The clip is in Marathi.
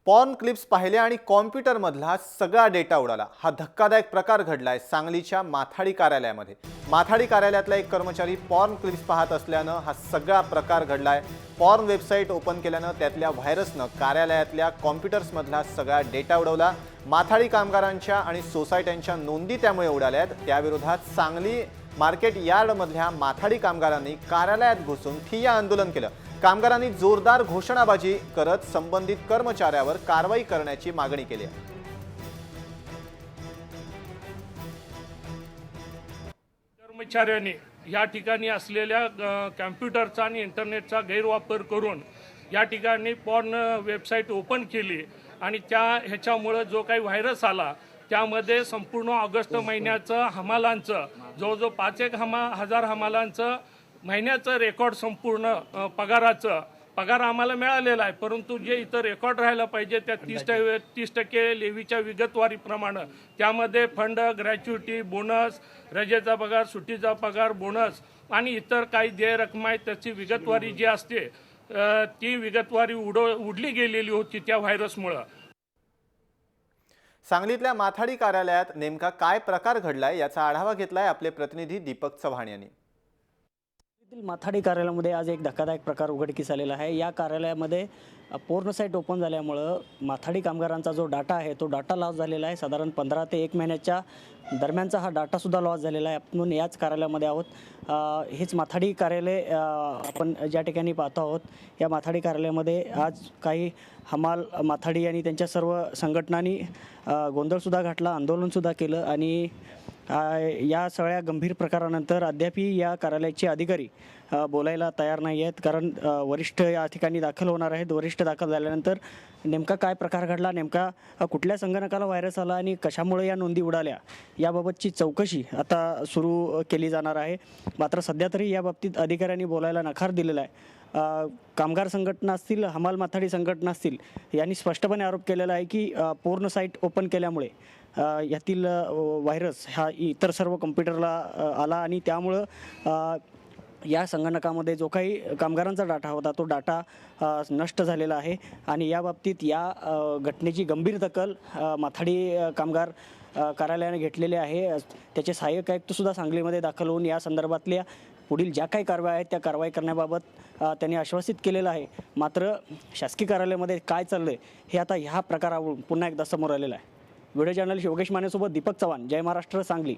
पॉर्न क्लिप्स पाहिले आणि कॉम्प्युटरमधला सगळा डेटा उडाला। हा धक्कादायक प्रकार घडलाय सांगलीच्या माथाडी कार्यालयामध्ये। माथाडी कार्यालयातला एक कर्मचारी पॉर्न क्लिप्स पाहत असल्यानं हा सगळा प्रकार घडलाय। पॉर्न वेबसाईट ओपन केल्यानं त्यातल्या व्हायरसनं कार्यालयातल्या कॉम्प्युटर्समधला सगळा डेटा उडवला। माथाडी कामगारांच्या आणि सोसायट्यांच्या नोंदी त्यामुळे उडाल्यात। त्याविरोधात सांगली मार्केट यार्डमधल्या माथाडी कामगारांनी कार्यालयात घुसून ठिय्या आंदोलन केलं। कामगारांनी जोरदार घोषणाबाजी करत संबंधित कर्मचाऱ्यावर कारवाई करण्याची मागणी केली आहे। कर्मचाऱ्यांनी या ठिकाणी असलेल्या कॉम्प्युटरचा आणि इंटरनेटचा गैरवापर करून या ठिकाणी पॉर्न वेबसाईट ओपन केली आणि ह्याच्यामुळे जो काही व्हायरस आला त्यामध्ये संपूर्ण ऑगस्ट महिन्याचं हमालांचं जवळजवळ 5,000 हमालांचं महिन्याचं रेकॉर्ड संपूर्ण पगार आम्हाला मिळालेला आहे, परंतु जे इतर रेकॉर्ड राहायला पाहिजे त्या 30% लेवीच्या विगतवारीप्रमाणे त्यामध्ये फंड, ग्रॅच्युटी, बोनस, रजेचा पगार, सुट्टीचा पगार, बोनस आणि इतर काही देय रक्कम आहेत त्याची विगतवारी जी असते ती विगतवारी उडली गेलेली होती त्या व्हायरसमुळे। सांगलीतल्या माथाडी कार्यालयात नेमका काय प्रकार घडलाय याचा आढावा घेतलाय आपले प्रतिनिधी दीपक चव्हाण यांनी। माथाडी कार्यालयामध्ये आज एक धक्कादायक प्रकार उघडकीस आलेला आहे। या कार्यालयामध्ये पूर्ण साईट ओपन झाल्यामुळं माथाडी कामगारांचा जो डाटा आहे तो डाटा लॉस झालेला आहे। साधारण 15 ते 1 महिन्याच्या दरम्यानचा हा डाटासुद्धा लॉस झालेला आहे। आपण याच कार्यालयामध्ये आहोत। हेच माथाडी कार्यालय आपण ज्या ठिकाणी पाहतो आहोत। या माथाडी कार्यालयामध्ये आज काही हमाल माथाडी आणि त्यांच्या सर्व संघटनांनी गोंधळसुद्धा घातला, आंदोलनसुद्धा केलं आणि या सगळ्या गंभीर प्रकारानंतर अद्यापही या कार्यालयाचे अधिकारी बोलायला तयार नाही आहेत, कारण वरिष्ठ या ठिकाणी दाखल होणार आहेत। वरिष्ठ दाखल झाल्यानंतर नेमका काय प्रकार घडला, नेमका कुठल्या संगणकाला व्हायरस आला आणि कशामुळे या नोंदी उडाल्या याबाबतची चौकशी आता सुरू केली जाणार आहे। मात्र सध्या तरी याबाबतीत अधिकाऱ्यांनी बोलायला नकार दिलेला आहे। कामगार संघटना असतील, हमाल माथाडी संघटना असतील यांनी स्पष्टपणे आरोप केलेला आहे की पूर्ण साईट ओपन केल्यामुळे यातील व्हायरस हा इतर सर्व कॉम्प्युटरला आला आणि त्यामुळं या संगणकामध्ये जो काही कामगारांचा डाटा होता तो डाटा नष्ट झालेला आहे आणि याबाबतीत या घटनेची गंभीर दखल माथाडी कामगार कार्यालयाने घेतलेली आहे। त्याचे सहाय्यक आयुक्तसुद्धा सांगलीमध्ये दाखल होऊन या संदर्भातल्या पुढील ज्या काही कारवाई आहेत त्या कारवाई करण्याबाबत त्यांनी आश्वासित केलेलं आहे। मात्र शासकीय कार्यालयामध्ये काय चाललं आहे हे आता ह्या प्रकारावरून पुन्हा एकदा समोर आलेलं आहे। व्हिडिओ जर्नलिस्ट योगेश मानेसोबत दीपक चव्हाण, जय महाराष्ट्र, सांगली।